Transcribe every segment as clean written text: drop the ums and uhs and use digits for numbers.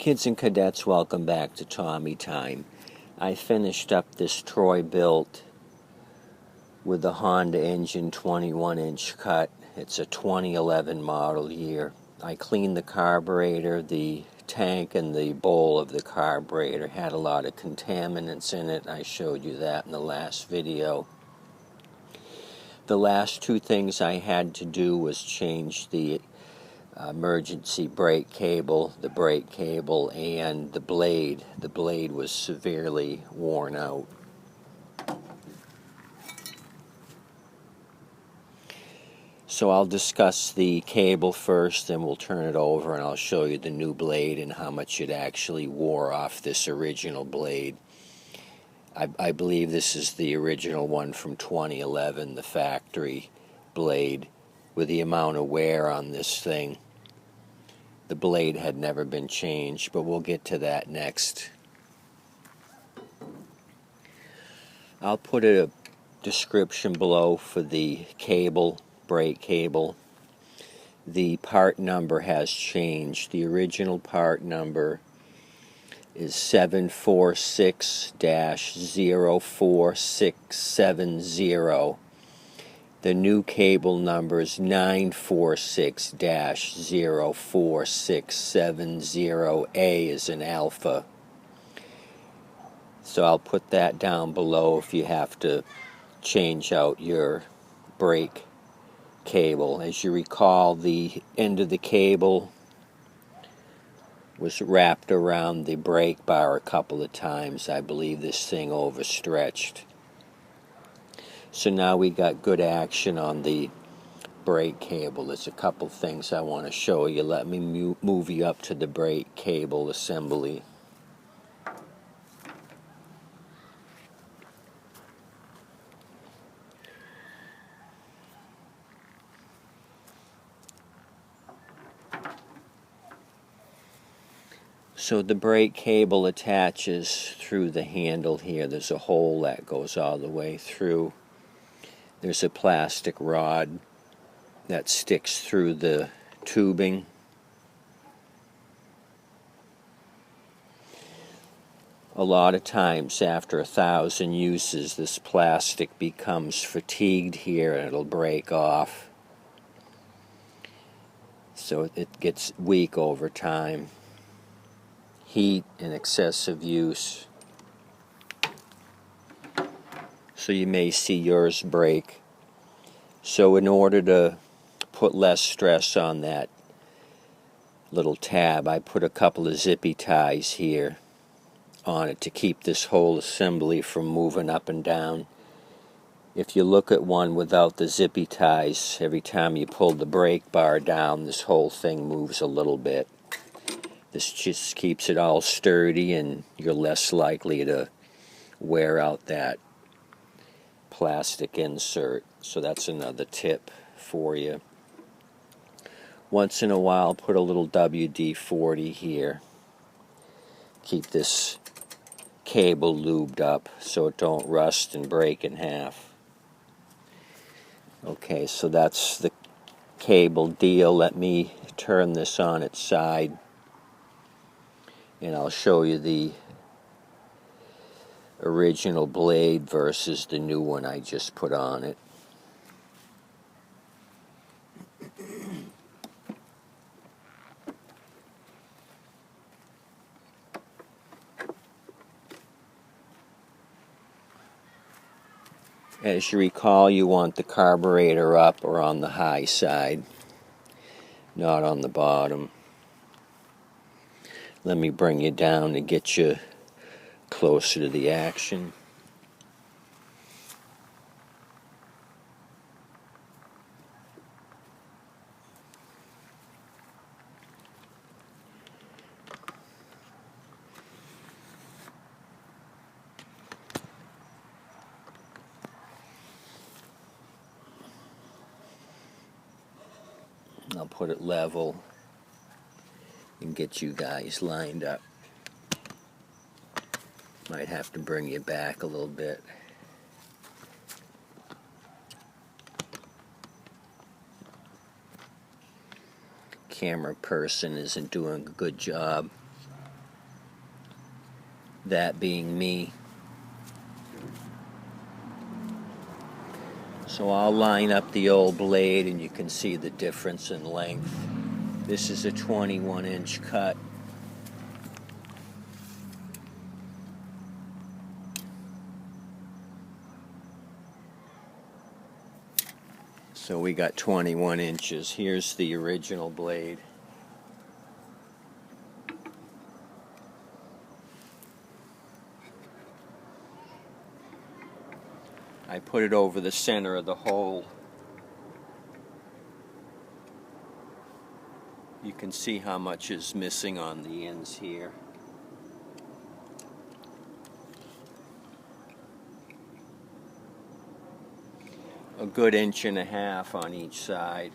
Kids and cadets, welcome back to Tommy Time. I finished up this Troy-Bilt with the Honda engine 21-inch cut. It's a 2011 model year. I cleaned the carburetor, the tank, and the bowl of the carburetor. Had a lot of contaminants in it. I showed you that in the last video. The last two things I had to do was change the emergency brake cable, the brake cable, and the blade. The blade was severely worn out. So I'll discuss the cable first, then we'll turn it over and I'll show you the new blade and how much it actually wore off this original blade. I believe this is the original one from 2011, the factory blade. With the amount of wear on this thing, the blade had never been changed, but we'll get to that next. I'll put a description below for the cable, brake cable. The part number has changed. The original part number is 746-04670. The new cable number is 946-04670. A is an alpha. So I'll put that down below if you have to change out your brake cable. As you recall, the end of the cable was wrapped around the brake bar a couple of times. I believe this thing overstretched. So now we got good action on the brake cable. There's a couple things I want to show you. Let me move you up to the brake cable assembly. So the brake cable attaches through the handle here. There's a hole that goes all the way through. There's a plastic rod that sticks through the tubing. A lot of times after 1,000 uses, this plastic becomes fatigued here and it'll break off. So it gets weak over time. Heat and excessive use. So you may see yours break. So in order to put less stress on that little tab, I put a couple of zippy ties here on it to keep this whole assembly from moving up and down. If you look at one without the zippy ties, every time you pull the brake bar down, this whole thing moves a little bit. This just keeps it all sturdy and you're less likely to wear out that plastic insert. So that's another tip for you. Once in a while, put a little WD-40 here. Keep this cable lubed up so it don't rust and break in half. Okay, so that's the cable deal. Let me turn this on its side and I'll show you the original blade versus the new one I just put on it. As you recall, you want the carburetor up or on the high side, not on the bottom. Let me bring you down to get you closer to the action. I'll put it level and get you guys lined up. Might have to bring you back a little bit. Camera person isn't doing a good job. that being me. So I'll line up the old blade and you can see the difference in length. This is a 21-inch cut. So we got 21 inches. Here's the original blade. I put it over the center of the hole. You can see how much is missing on the ends here. A good 1.5 inches on each side.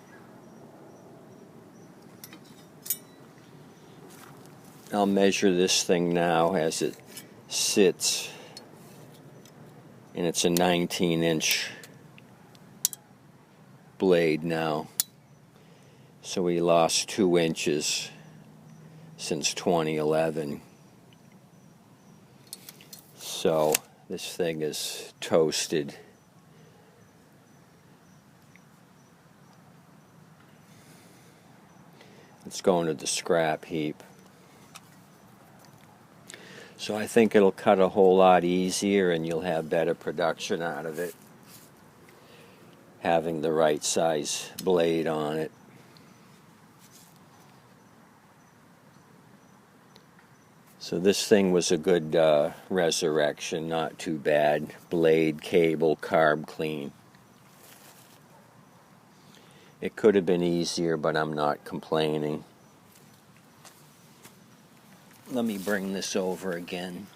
I'll measure this thing now as it sits, and it's a 19-inch blade now. So we lost 2 inches since 2011. So this thing is toasted. It's going to the scrap heap. So I think it'll cut a whole lot easier and you'll have better production out of it, having the right size blade on it. So this thing was a good resurrection, not too bad. Blade, cable, carb clean. It could have been easier, but I'm not complaining. Let me bring this over again.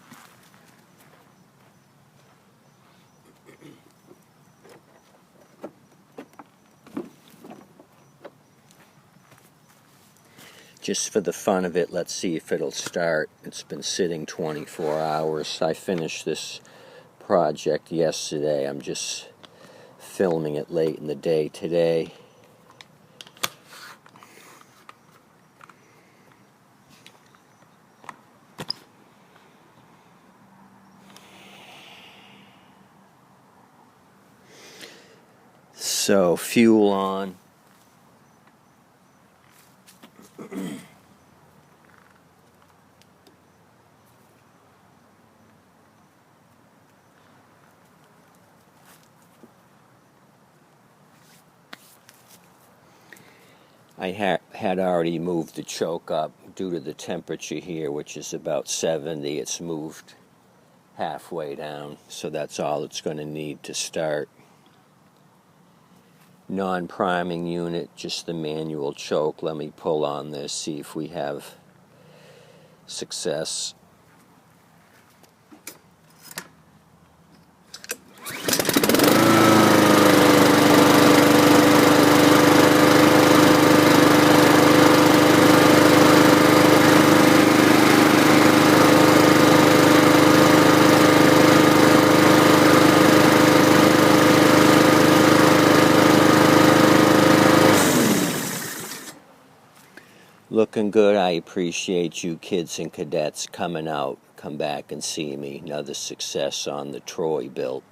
Just for the fun of it, let's see if it'll start. It's been sitting 24 hours. I finished this project yesterday. I'm just filming it late in the day today. So, fuel on. I had already moved the choke up due to the temperature here, which is about 70. It's moved halfway down, so that's all it's going to need to start. Non-priming unit, just the manual choke. Let me pull on this, see if we have success. Looking good. I appreciate you kids and cadets coming out. Come back and see me. Another success on the Troy-Bilt.